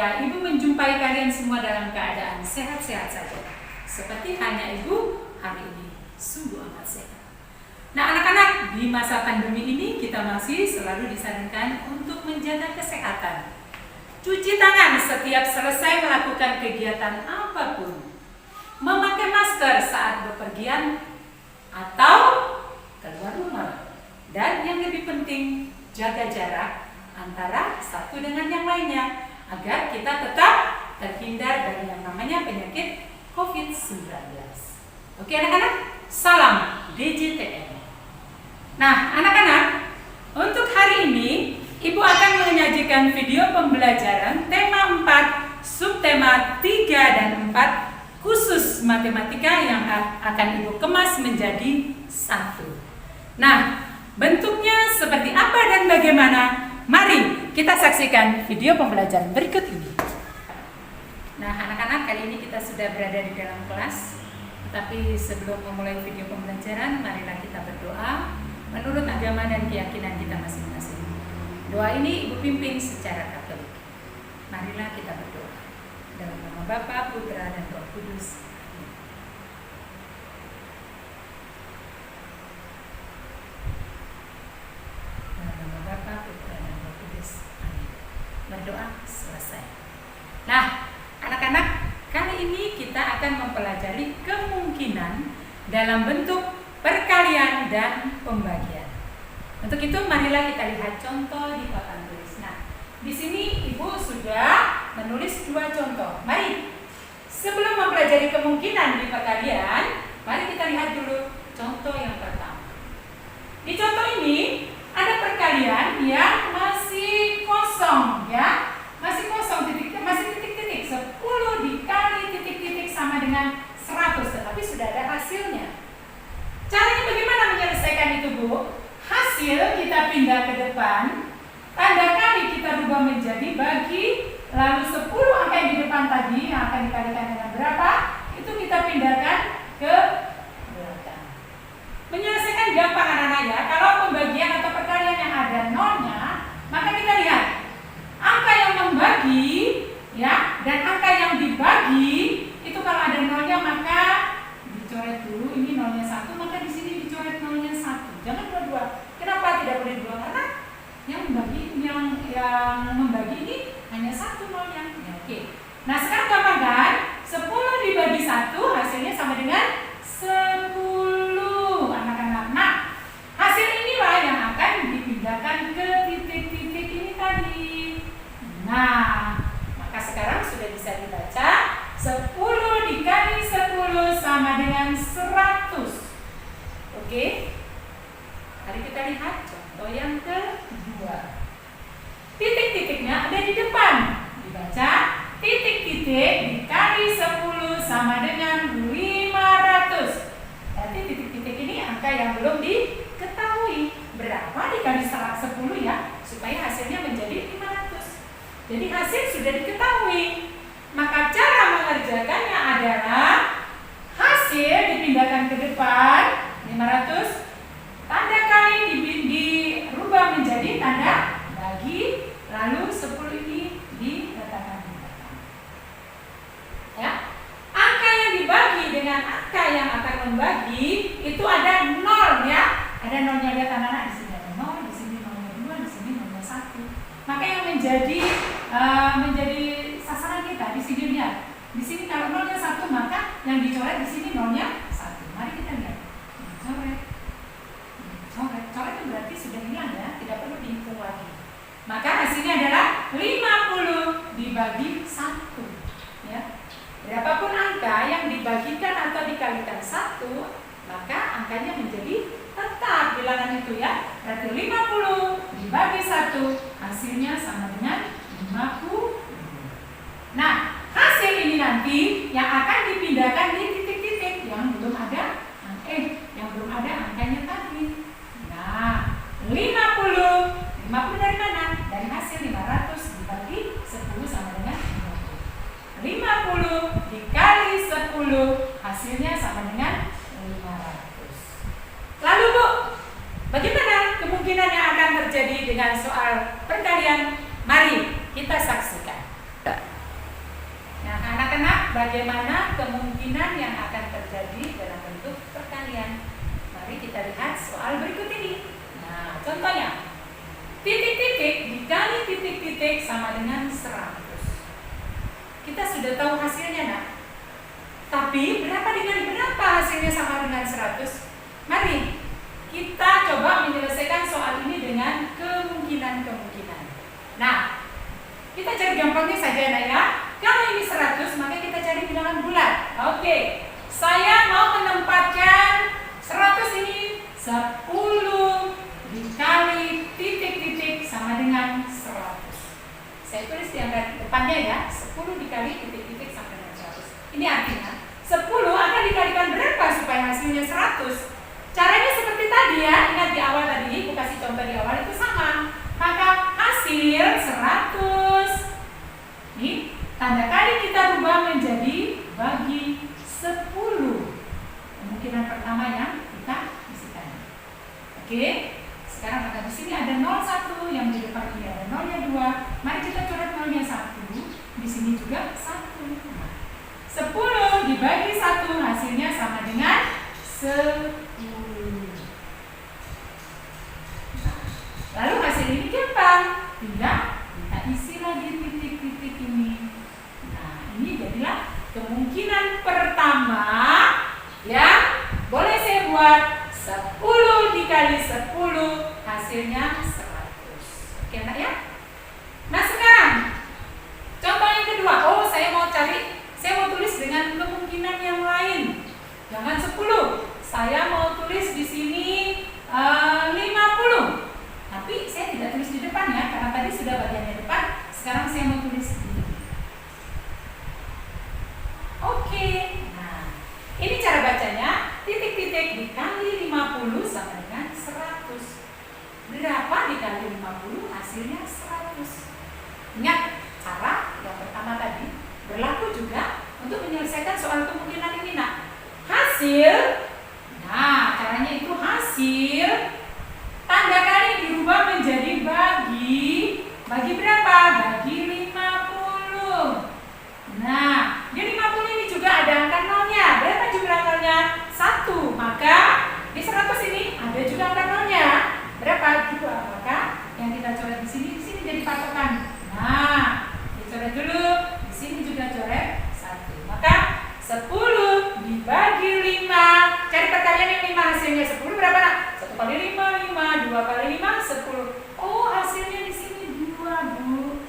semoga Ibu menjumpai kalian semua dalam keadaan sehat-sehat saja. Seperti hanya Ibu hari ini, sungguh amat sehat. Nah anak-anak, di masa pandemi ini kita masih selalu disarankan untuk menjaga kesehatan. Cuci tangan setiap selesai melakukan kegiatan apapun. Memakai masker saat bepergian atau keluar rumah. Dan yang lebih penting, jaga jarak antara satu dengan yang lainnya agar kita tetap terhindar dari yang namanya penyakit COVID-19. Oke anak-anak, salam DJTN. Nah anak-anak, untuk hari ini Ibu akan menyajikan video pembelajaran tema 4, subtema 3 dan 4 khusus matematika yang akan Ibu kemas menjadi 1. Nah, bentuknya seperti apa dan bagaimana? Mari kita saksikan video pembelajaran berikut ini. Nah anak-anak, kali ini kita sudah berada di dalam kelas. Tapi sebelum memulai video pembelajaran, marilah kita berdoa menurut agama dan keyakinan kita masing-masing. Doa ini Ibu pimpin secara Katolik. Marilah kita berdoa. Dalam nama Bapa, Putra, dan Roh Kudus. Berdoa selesai. Nah, anak-anak, kali ini kita akan mempelajari kemungkinan dalam bentuk perkalian dan pembagian. Untuk itu, marilah kita lihat contoh di papan tulis. Nah, di sini Ibu sudah menulis 2 contoh. Mari, sebelum mempelajari kemungkinan di perkalian, mari kita lihat dulu contoh yang pertama. Di contoh ini ada perkalian yang masih kosong, ya, masih kosong, masih titik-titik. 10 dikali titik-titik sama dengan 100, tetapi sudah ada hasilnya. Caranya bagaimana menyelesaikan itu, Bu? Hasil kita pindah ke depan, tanda kali kita rubah menjadi bagi, lalu 10 angka yang di depan tadi yang akan dikalikan dengan berapa, itu kita pindahkan ke belakang. Menyelesaikan gampang anak-anak ya. Kalau pembagian atau perkalian yang ada nolnya, maka kita lihat angka yang membagi, ya, dan angka yang dibagi itu kalau ada nolnya maka dicoret dulu. Ini nolnya 1, maka di sini dicoret nolnya 1. Jangan dua-dua. Kenapa tidak boleh dua? Karena yang membagi ini hanya 1 nolnya. Ya, oke. Nah sekarang gampang kan? 10 dibagi 1 hasilnya sama dengan 10 anak-anak. Nah hasil inilah yang akan dipindahkan ke titik-titik ini tadi. Nah maka sekarang sudah bisa dibaca 10 dikali 10 sama dengan 100. Oke, mari kita lihat contoh yang kedua. Titik-titiknya ada di depan. Dibaca titik-titik dikali 10 sama dengan 500. Berarti titik-titik ini angka yang belum diketahui. Berapa dikali 10 ya, supaya hasilnya menjadi 500. Jadi hasil sudah diketahui. Maka cara mengerjakannya adalah hasil dipindahkan ke depan 500, tanda kali dirubah menjadi tanda bagi, lalu 10 ini diletakkan di belakang. Ya, angka yang dibagi dengan angka yang akan membagi itu ada 0 ya. Ada nolnya, lihat anak-anak, di sini ada 0, di sini nolnya 2, di sini nolnya 1. Maka yang menjadi sasaran kita di sini lihat. Di sini kalau nolnya 1 maka yang dicoret di sini nolnya 1. Mari kita lihat. Coret itu berarti sudah hilang ya, tidak perlu dihitung lagi. Maka hasilnya adalah 50 dibagi 1. Ya. Berapapun angka yang dibagikan atau dikalikan 1, maka angkanya menjadi tetap bilangan itu ya. Berarti 50 dibagi 1 hasilnya sama dengan 50. Nah, hasil ini nanti yang akan dipindahkan di titik-titik yang belum ada angkanya tadi. Nah, 50 dari mana? Dari hasil 500 dibagi 10 sama dengan 50. 50 dikali 10 hasilnya sama dengan 500. Lalu Bu, bagaimana kemungkinan yang akan terjadi dengan soal perkalian? Mari kita saksikan. bagaimana kemungkinan yang akan terjadi dalam bentuk perkalian. Mari kita lihat soal berikut ini. Nah, contohnya, titik-titik dikali titik-titik sama dengan 100. Kita sudah tahu hasilnya, nak. Tapi berapa dengan berapa hasilnya sama dengan 100? Mari kita coba menyelesaikan soal ini dengan kemungkinan-kemungkinan. Nah, kita cari gampangnya saja, nak, ya. Kalau ini 100, maka kita cari bilangan bulat. Oke, saya mau menempatkan 100 ini 10 dikali titik-titik sama dengan 100. Saya tulis di angka depannya, ya. 10 dikali titik-titik sama dengan 100. Ini artinya 10 akan dikalikan berapa supaya hasilnya 100? Caranya seperti tadi, ya. Ingat di awal tadi, aku kasih contoh di awal itu sama. Maka hasil 100. Ini tanda kali kita rubah menjadi bagi 10. Kemungkinan pertama yang kita isikan. Oke, sekarang maka di sini ada 01, yang di depan ini ada 0-nya 2. Mari kita coret 0-nya 1. Di sini juga 1. 10 dibagi 1 hasilnya sama dengan 10. Lalu hasil ini gampang, tinggal kita isi lagi titik-titik ini. Nah, ini jadilah kemungkinan pertama yang boleh saya buat 10 dikali 10 hasilnya 100. Oke, nak, ya? Nah, sekarang contoh yang kedua. Oh, saya mau tulis dengan kemungkinan yang lain. Jangan 10. Saya mau tulis di sini 50. Tapi saya tidak tulis di depan, ya, karena tadi sudah bagiannya depan. Sekarang saya mau tulis di sini. Oke. Nah, ini cara bacanya. Titik-titik dikali 50 sama dengan 100. Berapa dikali 50? Hasilnya 100. Ingat, cara yang pertama tadi berlaku juga untuk menyelesaikan soal kemungkinan ini, nak. Hasil. Nah, caranya itu hasil tanda kali dirubah menjadi bagi berapa? Bagi 50. Nah, di 50 ini juga ada angka nolnya. Berapa jumlah nolnya? 1. Maka di 100 ini ada juga angka nolnya. Berapa? 2. Maka yang kita coret di sini jadi patokan. Nah, dicoret dulu. Di sini juga coret 1. Maka 10 dibagi 5. Cari perkalian yang 5, hasilnya 10 berapa, nak? 1 kali 5, 5. 2 kali 5, 10. Oh, hasilnya di sini 2, Bu.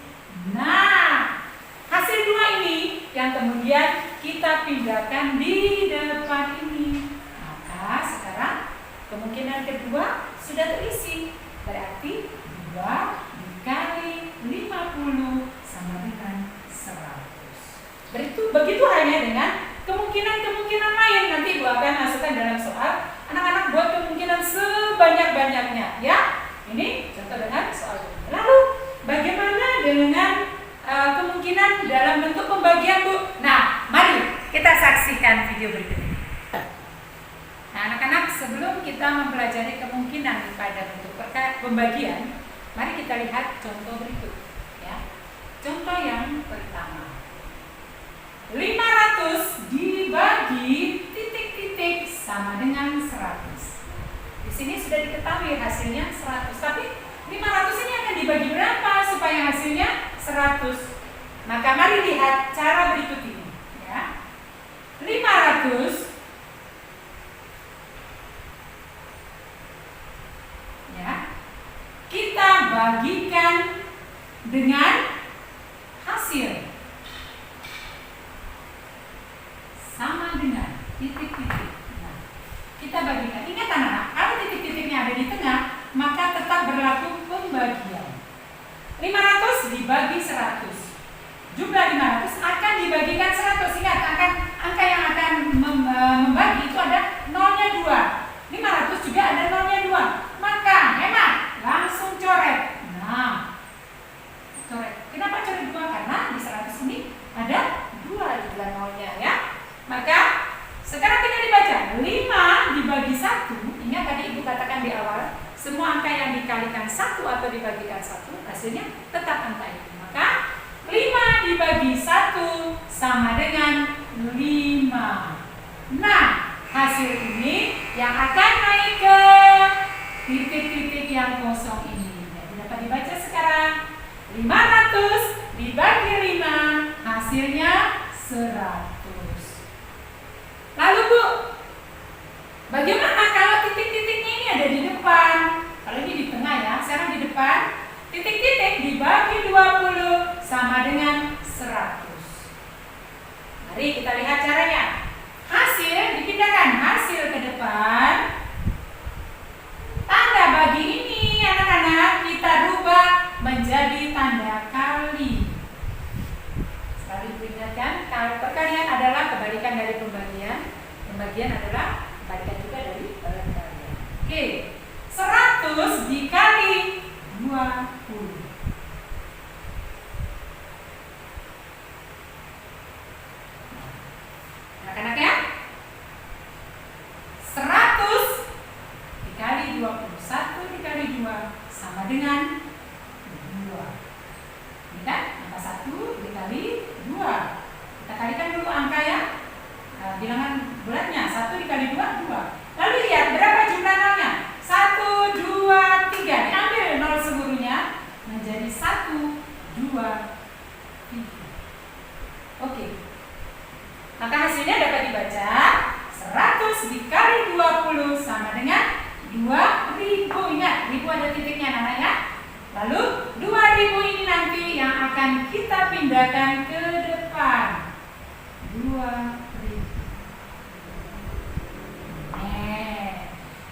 Nah, hasil 2 ini yang kemudian kita pindahkan di depan ini. Maka sekarang kemungkinan kedua sudah terisi. Berarti 2 dikali 50 sama dengan 100. Begitu halnya dengan kemungkinan-kemungkinan lain. Nanti Ibu akan masukkan dalam soal. Anak-anak buat kemungkinan sebanyak-banyaknya, ya. Ini contoh dengan soal ini. Lalu bagaimana dengan kemungkinan dalam bentuk pembagian, Bu? Nah, mari kita saksikan video berikut ini. Nah, anak-anak, sebelum kita mempelajari kemungkinan pada bentuk pembagian, mari kita lihat contoh berikut, ya. Contoh yang pertama. 500 dibagi titik-titik sama dengan 100. Di sini sudah diketahui hasilnya 100. Tapi 500 ini akan dibagi berapa supaya hasilnya 100? Maka mari lihat cara berikut ini, ya. 500 ya, kita bagikan dengan hasil sama dengan titik-titik. Nah, kita bagikan. Ingat, anak-anak, kalau titik-titiknya ada di tengah, maka tetap berlaku pembagian. 500 dibagi 100. Jumlah 500 akan dibagikan 100. Ingat, angka yang akan 100. Lalu Bu, bagaimana kalau titik-titiknya ini ada di depan? Kalau ini di tengah ya, sekarang di depan. Titik-titik dibagi 20 sama dengan 100. Mari kita lihat caranya. Hasil dipindahkan hasil ke depan. Tanda bagi ini anak-anak kita rubah menjadi tanda kali. Selalu diperingatkan, kalau perkalian adalah kebalikan dari pembagian, pembagian adalah kebalikan juga dari perkalian. Oke, 100 dikali 20. Anak-anak ya, 100 dikali 20, 1 dikali 2 sama dengan 2. Ini kan angka 1 dikali 2. Kita kalikan dulu angka ya, bilangan bulatnya. 1 dikali 2, 2. Lalu lihat berapa jumlah nolnya. 1, 2, 3. Diambil nol seluruhnya menjadi 1, 2, 3. Oke. Maka hasilnya dapat dibaca 100 dikali 20 sama dengan 2000. Ingat, ribu ada titiknya anak-anak ya. Lalu 2000 ini nanti yang akan kita pindahkan ke depan. 2000.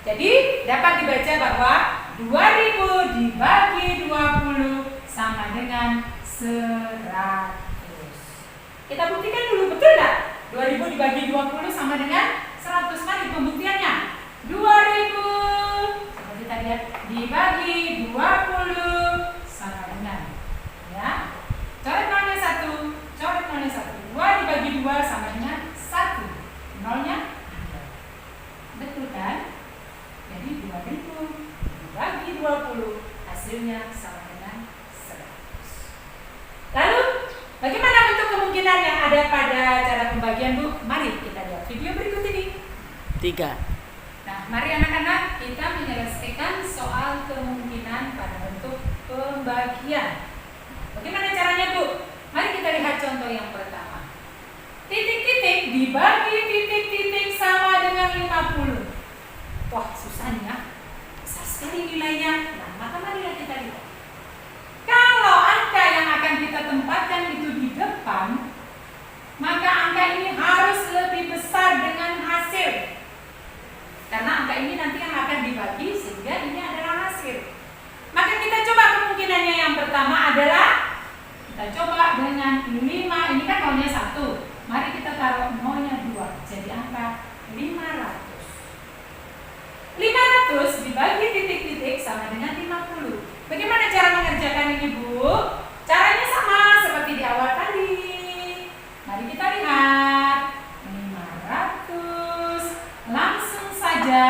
Jadi dapat dibaca bahwa 2000 dibagi 20 sama dengan 100. Kita buktikan dulu, betul nggak? 2000 dibagi 20 sama dengan 100. Mari pembuktiannya. 2000 seperti kita lihat dibagi 20 sama dengan, ya, coret nolnya 1, coret nolnya 1. 2 dibagi 2 sama dengan 1. Nolnya ada. Betul kan? Jadi 2000 dibagi 20 hasilnya sama dengan 100. Lalu bagaimana bentuk kemungkinan yang ada pada cara pembagian Bu? Mari kita lihat video berikut ini. 3. Nah, mari anak-anak kita menyelesaikan soal kemungkinan pada bentuk pembagian. Bagaimana caranya Bu? Mari kita lihat contoh yang pertama. Titik-titik dibagi titik-titik sama dengan 50. Wah, susah nih ya. Besar sekali nilainya. Nah, maka marilah kita lihat. Kalau angka yang akan kita tempatkan itu di depan, maka angka ini harus lebih besar dengan hasil. Karena angka ini nanti yang akan dibagi sehingga ini adalah hasil. Maka kita coba kemungkinannya yang pertama adalah kita coba dengan 5. Ini kan nolnya 1. Mari kita taruh nolnya 2. Jadi angka 500. 500 dibagi titik-titik sama dengan 50. Bagaimana cara mengerjakan ini Bu? Caranya sama seperti di awal tadi. Mari kita lihat. 500. Langsung saja,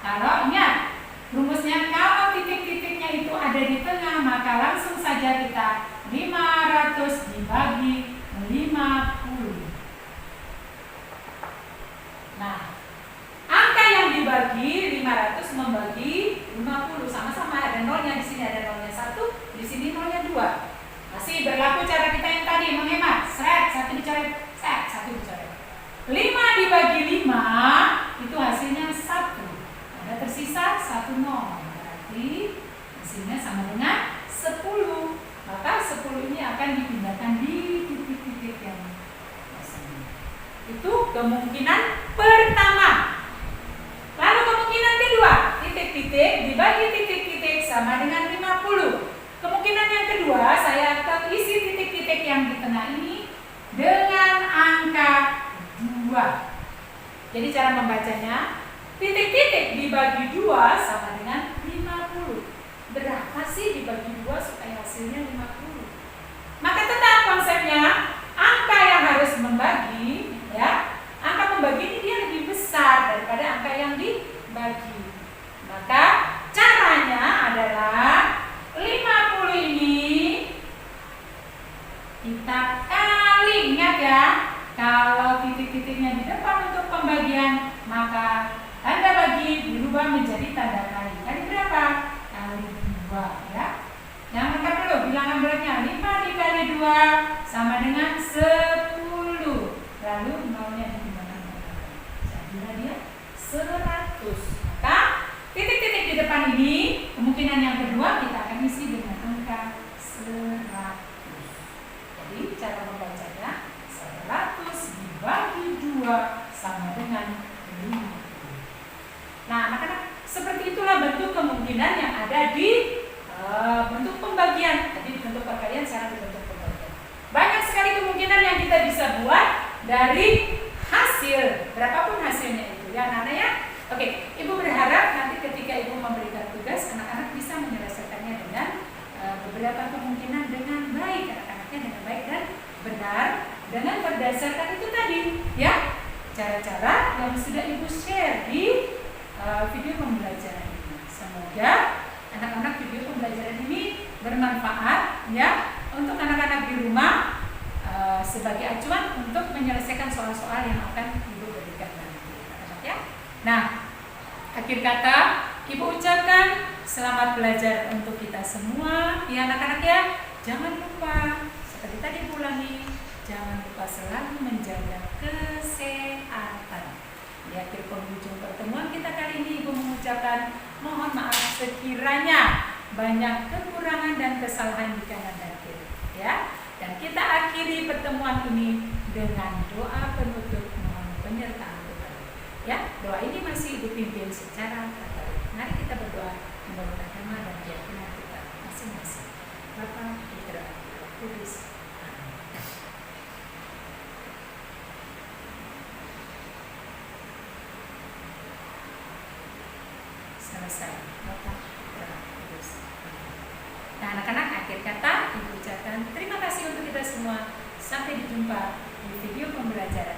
kalau ingat rumusnya, kalau titik-titiknya itu ada di tengah, maka langsung saja kita 500 dibagi 50. Nah, angka yang dibagi 500 membagi 50 sama-sama ada nolnya, di sini ada nolnya 1, di sini nolnya 2. Masih berlaku cara kita yang tadi menghemat. Seret, 1 dicoret, seret, 1 dicoret. 5 dibagi 5 itu hasilnya 1. Ada tersisa 1 nol. Berarti hasilnya sama dengan 10. Maka 10 ini akan dipindahkan di titik-titik yang kosong. Itu kemungkinan pertama. Lalu kemungkinan kedua, titik-titik dibagi titik-titik sama dengan 50. Kemungkinan yang kedua, saya akan isi titik-titik yang di tengah ini dengan angka 2. Jadi cara membacanya, titik-titik dibagi 2 sama dengan 50. Berapa sih dibagi 2 supaya hasilnya 50? Maka tetap konsepnya, angka yang harus membagi, ya, angka membagi ini dia lebih besar daripada angka yang dibagi. Maka caranya adalah 50 ini kita kali, ingat ya, kalau titik-titiknya di depan untuk pembagian, maka tanda bagi dirubah menjadi tanda kali. Kali berapa? Kali 2 ya. Jangan lupa dulu bilangan bulatnya. 5 dikali 2 sama dengan 10. Bila dia 100, maka titik-titik di depan ini kemungkinan yang kedua kita akan isi dengan angka 100. Jadi cara membacanya 100 dibagi 2 sama dengan 50. Nah, anak-anak, seperti itulah bentuk kemungkinan yang ada di bentuk pembagian. Tadi bentuk perkalian, sekarang di bentuk pembagian. Banyak sekali kemungkinan yang kita bisa buat dari hasil, berapapun hasilnya itu ya anak-anak ya. Oke, Ibu berharap nanti ketika Ibu memberikan tugas, anak-anak bisa menyelesaikannya dengan beberapa kemungkinan dengan baik, anak-anaknya dengan baik dan benar, dengan berdasarkan itu tadi ya, cara-cara yang sudah Ibu share di video pembelajaran ini. Semoga anak-anak video pembelajaran ini bermanfaat ya untuk anak-anak di rumah sebagai acuan untuk menyelesaikan soal-soal yang akan Ibu berikan nanti, anak-anak ya. Nah, akhir kata Ibu ucapkan selamat belajar untuk kita semua ya anak-anak ya. Jangan lupa, seperti tadi Ibu ulangi, jangan lupa selalu menjaga kesehatan. Di akhir penghujung pertemuan kita kali ini Ibu mengucapkan mohon maaf sekiranya banyak kekurangan dan kesalahan di kanan dan kiri ya. Dan kita akhiri pertemuan ini dengan doa penutup mohon penyertaan Tuhan. Ya, doa ini masih Ibu pimpin secara tertulis. Mari kita berdoa menurut agama dan keyakinan kita masing-masing. Bapa, Putra, Roh Kudus. Amin. Selesai. Bapa, Putra, Roh Kudus. Amin. Nah, anak-anak, akhir kata Ibu ucapkan terima kasih untuk kita semua. Sampai berjumpa di video pembelajaran